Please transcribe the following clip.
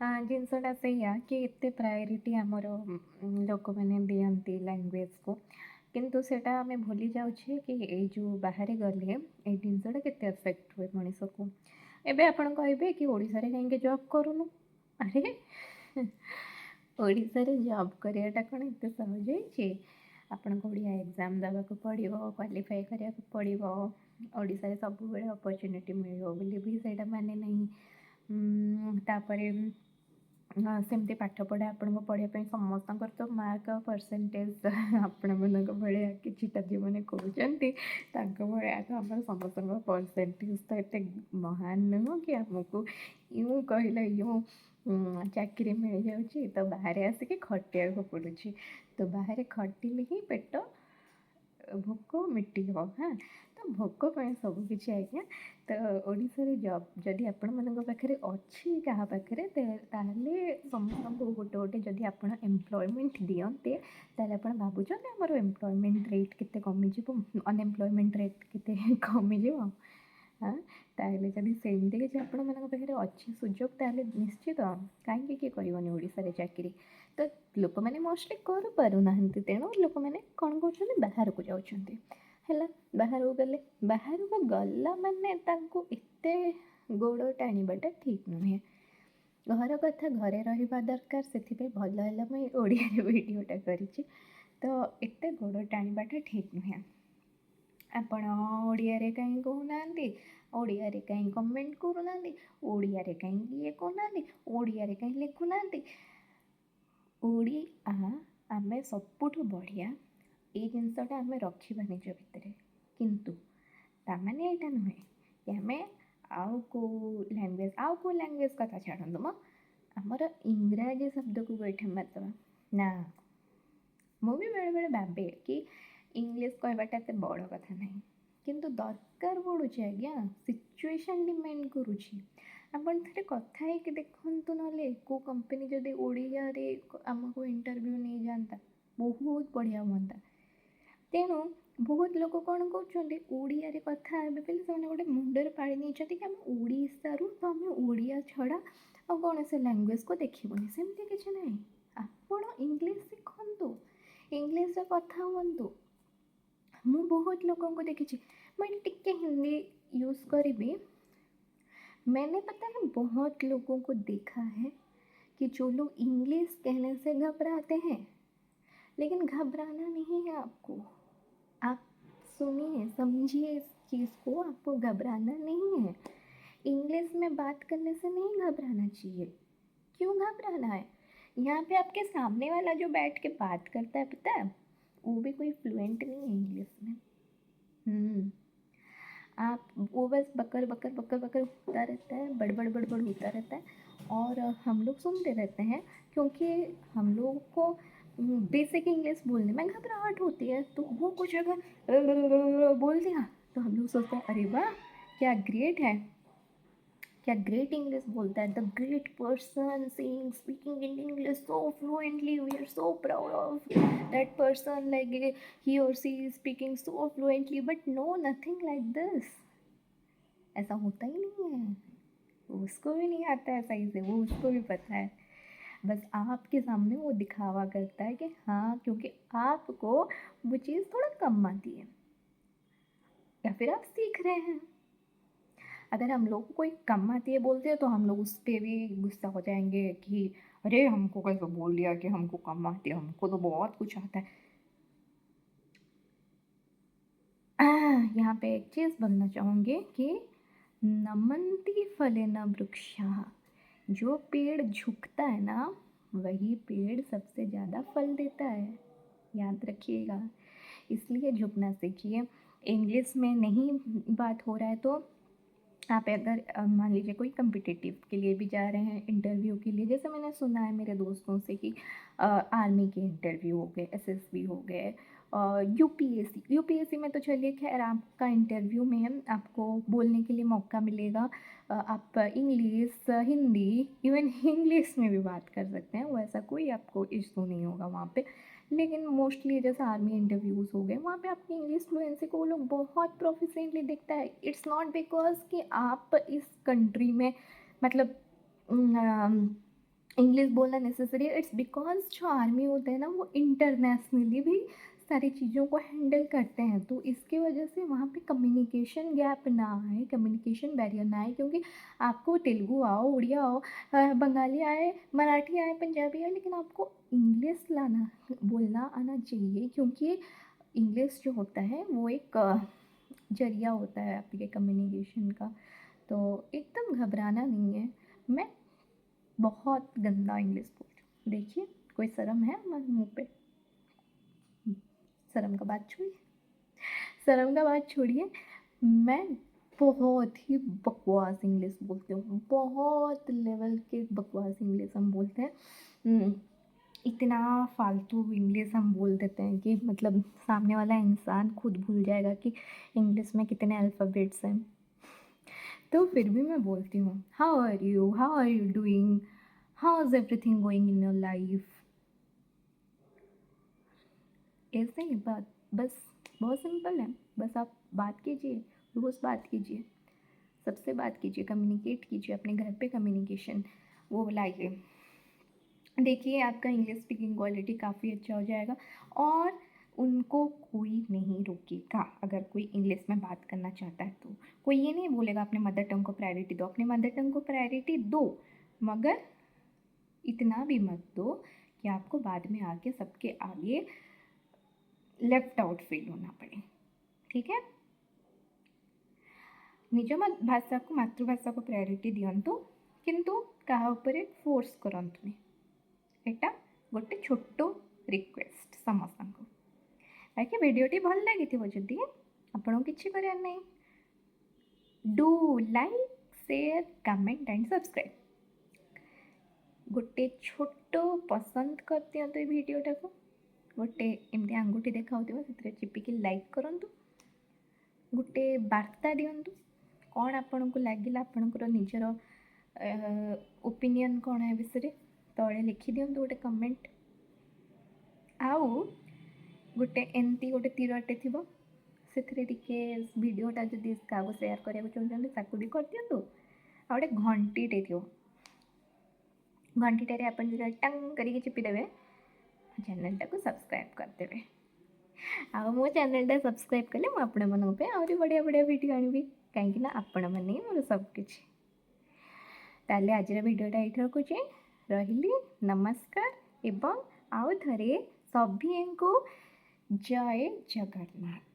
ଜିନିଷଟା ସେଇଆ କି ଏତେ ପ୍ରାୟୋରିଟି ଆମର ଲୋକମାନେ ଦିଅନ୍ତି ଲାଙ୍ଗୁଏଜକୁ, କିନ୍ତୁ ସେଇଟା ଆମେ ଭୁଲି ଯାଉଛେ କି ଏଇ ଯେଉଁ ବାହାରେ ଗଲେ ଏଇ ଜିନିଷଟା କେତେ ଏଫେକ୍ଟ ହୁଏ ମଣିଷକୁ। ଏବେ ଆପଣ କହିବେ କି ଓଡ଼ିଶାରେ କାହିଁକି ଜବ୍ କରୁନୁ? ଆରେ ଓଡ଼ିଶାରେ ଜବ୍ କରିବାଟା କ'ଣ ଏତେ ସହଜ ହେଇଛି? ଆପଣଙ୍କୁ ଓଡ଼ିଆ ଏକ୍ଜାମ୍ ଦେବାକୁ ପଡ଼ିବ, କ୍ୱାଲିଫାଏ କରିବାକୁ ପଡ଼ିବ। ଓଡ଼ିଶାରେ ସବୁବେଳେ ଅପରଚ୍ୟୁନିଟି ମିଳିବ ବୋଲି ବି ସେଇଟା ମାନେ ନାହିଁ। ତାପରେ ସେମିତି ପାଠପଢ଼ା ଆପଣଙ୍କୁ ପଢ଼ିବା ପାଇଁ ସମସ୍ତଙ୍କର ତ ମାର୍କ ଆଉ ପରସେଣ୍ଟେଜ୍ ଆପଣମାନଙ୍କ ଭଳିଆ କିଛିଟା ଯେଉଁମାନେ କହୁଛନ୍ତି ତାଙ୍କ ଭଳିଆ ତ ଆମର ସମସ୍ତଙ୍କ ପରସେଣ୍ଟେଜ୍ ତ ଏତେ ମହାନ ନୁହଁ କି ଆମକୁ ୟୁଁ କହିଲେ ୟୁଁ ଚାକିରି ମିଳିଯାଉଛି ତ ବାହାରେ ଆସିକି ଖଟିବାକୁ ପଡ଼ୁଛି। ତ ବାହାରେ ଖଟିଲେ ହିଁ ପେଟ ଭୋକ ମିଟିବ। ତ ଭୋକ ପାଇଁ ସବୁକିଛି ଆଜ୍ଞା। ତ ଓଡ଼ିଶାରେ ଜବ୍ ଯଦି ଆପଣମାନଙ୍କ ପାଖରେ ଅଛି କାହା ପାଖରେ ତାହେଲେ ସମସ୍ତଙ୍କୁ ଗୋଟେ ଗୋଟେ ଯଦି ଆପଣ ଏମ୍ପ୍ଲୟମେଣ୍ଟ ଦିଅନ୍ତେ ତାହେଲେ ଆପଣ ଭାବୁଛନ୍ତି ଆମର ଏମ୍ପ୍ଲୟମେଣ୍ଟ ରେଟ୍ କେତେ କମିଯିବ, ଅନଏମ୍ପ୍ଲୟମେଣ୍ଟ ରେଟ୍ କେତେ କମିଯିବ? ତାହେଲେ ଯଦି ସେମିତି କିଛି ଆପଣମାନଙ୍କ ପାଖରେ ଅଛି ସୁଯୋଗ ତାହେଲେ ନିଶ୍ଚିତ କାହିଁକି କିଏ କରିବନି ଓଡ଼ିଶାରେ ଚାକିରି। ତ ଲୋକମାନେ ମୋଷ୍ଟଲି କରିପାରୁନାହାନ୍ତି, ତେଣୁ ଲୋକମାନେ କ'ଣ କରୁଛନ୍ତି ବାହାରକୁ ଯାଉଛନ୍ତି। ହେଲା, ବାହାରକୁ ଗଲା ମାନେ ତାଙ୍କୁ ଏତେ ଗୋଡ଼ ଟାଣିବାଟା ଠିକ୍ ନୁହେଁ। ଘର କଥା ଘରେ ରହିବା ଦରକାର, ସେଥିପାଇଁ ଭଲ ହେଲା ମୁଁ ଏଇ ଓଡ଼ିଆରେ ଭିଡ଼ିଓଟା କରିଛି। ତ ଏତେ ଗୋଡ଼ ଟାଣିବାଟା ଠିକ୍ ନୁହେଁ। ଆପଣ ଓଡ଼ିଆରେ କାହିଁ କହୁନାହାନ୍ତି, ଓଡ଼ିଆରେ କାହିଁ କମେଣ୍ଟ କରୁନାହାନ୍ତି, ଓଡ଼ିଆରେ କାହିଁକି ଇଏ କରୁନାହାନ୍ତି, ଓଡ଼ିଆରେ କାହିଁ ଲେଖୁନାହାନ୍ତି। ଓଡ଼ିଆ ଆମେ ସବୁଠୁ ବଢ଼ିଆ, ଏଇ ଜିନିଷଟା ଆମେ ରଖିବା ନିଜ ଭିତରେ। କିନ୍ତୁ ତାମାନେ ଏଇଟା ନୁହେଁ କି ଆମେ ଆଉ କେଉଁ ଲାଙ୍ଗୁଏଜ୍ କଥା ଛାଡ଼ନ୍ତୁ ମ, ଆମର ଇଂରାଜୀ ଶବ୍ଦକୁ ଗୋଇଠା ମାରିଦେବା ନା। ମୁଁ ବି ବେଳେବେଳେ ଭାବେ କି ଇଂଲିଶ କହିବାଟା ଏତେ ବଡ଼ କଥା ନାହିଁ, କିନ୍ତୁ ଦରକାର ପଡ଼ୁଛି ଆଜ୍ଞା, ସିଚୁଏସନ୍ ଡିମାଣ୍ଡ କରୁଛି। ଆପଣ ଥରେ କଥା ହେଇକି ଦେଖନ୍ତୁ, ନହେଲେ କେଉଁ କମ୍ପାନୀ ଯଦି ଓଡ଼ିଆରେ ଆମକୁ ଇଣ୍ଟରଭ୍ୟୁ ନେଇଯାଆନ୍ତା ବହୁତ ବଢ଼ିଆ ହୁଅନ୍ତା। ତେଣୁ ବହୁତ ଲୋକ କ'ଣ କରୁଛନ୍ତି, ଓଡ଼ିଆରେ କଥା ହେବେ ବୋଲି ସେମାନେ ଗୋଟେ ମୁଣ୍ଡରେ ପାଳି ନେଇଛନ୍ତି କି ଆମେ ଓଡ଼ିଶାରୁ, ତ ଆମେ ଓଡ଼ିଆ ଛଡ଼ା ଆଉ କୌଣସି ଲାଙ୍ଗୁଏଜକୁ ଦେଖିବୁନି। ସେମିତି କିଛି ନାହିଁ, ଆପଣ ଇଂଲିଶ ଶିଖନ୍ତୁ, इंग्लिश कथा हुअନ୍ତୁ। ମୁଁ बहुत लोगों को देखी, मैं टिके हिंदी यूज़ करी। मैंने पता है बहुत लोगों को देखा है कि जो लोग इंग्लिश कहने से घबराते हैं, लेकिन घबराना नहीं है आपको। आप सुनिए, समझिए इस चीज़ को, आपको घबराना नहीं है। इंग्लिश में बात करने से नहीं घबराना चाहिए। क्यों घबराना है? यहाँ पे आपके सामने वाला जो बैठ के बात करता है, पता है वो भी कोई फ्लुएंट नहीं है इंग्लिश में। आप वो बस बकर बकर बकर बकर होता रहता है, बड़बड़ बड़बड़ होता रहता है, और हम लोग सुनते रहते हैं, क्योंकि हम लोग को बेसिक इंग्लिश बोलने में घबराहट होती है। तो वो कुछ अगर बोल दिया तो हम लोग सोचते हैं अरे वाह क्या ग्रेट है, क्या ग्रेट इंग्लिश बोलता है, the great person seeing speaking in English so fluently, we are so proud of that person, like he or she is speaking so fluently. But no, nothing like this. ऐसा होता ही नहीं है। उसको भी नहीं आता है सही से, वो उसको भी पता है, बस आपके सामने वो दिखावा करता है कि हाँ, क्योंकि आपको वो चीज़ थोड़ा कम आती है या फिर आप सीख रहे हैं। अगर हम लोग को कोई कम आती है बोलते हैं तो हम लोग उस पर भी गुस्सा हो जाएंगे कि अरे हमको कैसे बोल दिया कि हमको कम आती है, हमको तो बहुत कुछ आता है। यहाँ पे एक चीज़ बोलना चाहूँगी कि नमन्ति फलेन वृक्षः, जो पेड़ झुकता है ना वही पेड़ सबसे ज़्यादा फल देता है, याद रखिएगा। इसलिए झुकना सीखिए। इंग्लिश में नहीं बात हो रहा है तो आप अगर मान लीजिए कोई कम्पिटिटिव के लिए भी जा रहे हैं, इंटरव्यू के लिए, जैसे मैंने सुना है मेरे दोस्तों से कि आर्मी के इंटरव्यू हो गए, एसएसबी हो गए, यूपीएससी में तो चलिए खैर आपका इंटरव्यू में आपको बोलने के लिए मौका मिलेगा। आप इंग्लिश, हिंदी, इवन इंग्लिश में भी बात कर सकते हैं, वैसा कोई आपको इशू नहीं होगा वहाँ पे। लेकिन मोस्टली जैसे आर्मी इंटरव्यूज़ हो गए, वहाँ पे आपकी इंग्लिश फ्लुएंसी को वो लोग बहुत प्रोफिशिएंटली देखता है। इट्स नॉट बिकॉज कि आप इस कंट्री में मतलब इंग्लिश बोलना नेसेसरी है, इट्स बिकॉज जो आर्मी होता है ना वो इंटरनेशनली भी सारी चीज़ों को हैंडल करते हैं, तो इसकी वजह से वहाँ पे कम्युनिकेशन गैप ना आए, कम्युनिकेशन बैरियर ना आए, क्योंकि आपको तेलुगु आओ, उड़िया आओ, बंगाली आए, मराठी आए, पंजाबी आए, लेकिन आपको इंग्लिश लाना बोलना आना चाहिए, क्योंकि इंग्लिश जो होता है वो एक जरिया होता है आपके कम्युनिकेशन का। तो एकदम घबराना नहीं है। मैं बहुत गंदा इंग्लिश बोल रही हूँ, देखिए कोई शर्म है हमारे मुँह पे? शर्म का बात छोड़िए, शर्म का बात छोड़िए। मैं बहुत ही बकवास इंग्लिश बोलती हूँ, बहुत लेवल के बकवास इंग्लिश हम बोलते हैं। इतना फालतू इंग्लिश हम बोल देते हैं कि मतलब सामने वाला इंसान खुद भूल जाएगा कि इंग्लिश में कितने अल्फ़ाबेट्स हैं। तो फिर भी मैं बोलती हूँ, how are you doing, how is everything going in your life, ऐसे ही बात। बस बहुत सिंपल है, बस आप बात कीजिए, रोज़ बात कीजिए, सबसे बात कीजिए, कम्युनिकेट कीजिए, अपने घर पे कम्युनिकेशन वो लाइए। देखिए आपका इंग्लिश स्पीकिंग क्वालिटी काफ़ी अच्छा हो जाएगा, और उनको कोई नहीं रोकेगा अगर कोई इंग्लिश में बात करना चाहता है तो। कोई ये नहीं बोलेगा अपने मदर टंग को प्रायोरिटी दो, अपने मदर टंग को प्रायोरिटी दो, मगर इतना भी मत दो कि आपको बाद में आके सबके आगे लेफ्ट आउट फील होना पड़े, ठीक है? निज भाषा को, मातृभाषा को प्रायोरिटी दियंतु, किंतु कहा उपरे फोर्स करंतुनी। एटा गोटे छोटो रिक्वेस्ट समस्त को। बाकी वीडियोटी भल लगी जदि आपन किसी करार नहीं, do like, share, comment and subscribe. गोटे छोटो पसंद कर दियंतु ए वीडियोटा को, गोटे एमती आंगुठी देखा से चिपिकी लाइक करंतु, गोटे वार्ता दियंतु कौन आपन को लगिला, आपणकर निजर ओपिनियन कौन है विषय तले लिखि दियंतु गोटे कमेंट। आउ गोटे एमती गोटे तीरटे थी से भिडटा जदि क्या सेयार करने चाहते ताकू भी कर दिंतु। आ गए घंटीटे थी, घंटीटे आप टंग करके चिपिदेवे, चैनलटा को सब्सक्राइब करदे। आ मो चैनलटा सब्सक्राइब कले मुझे आहरी बढ़िया बढ़िया वीडियो आनी, कहीं आपण मैंने मोर सबकि। ताले आज भिडटा ये रखुचे, रही नमस्कार एवं आउ थरे सभी को जय जगन्नाथ।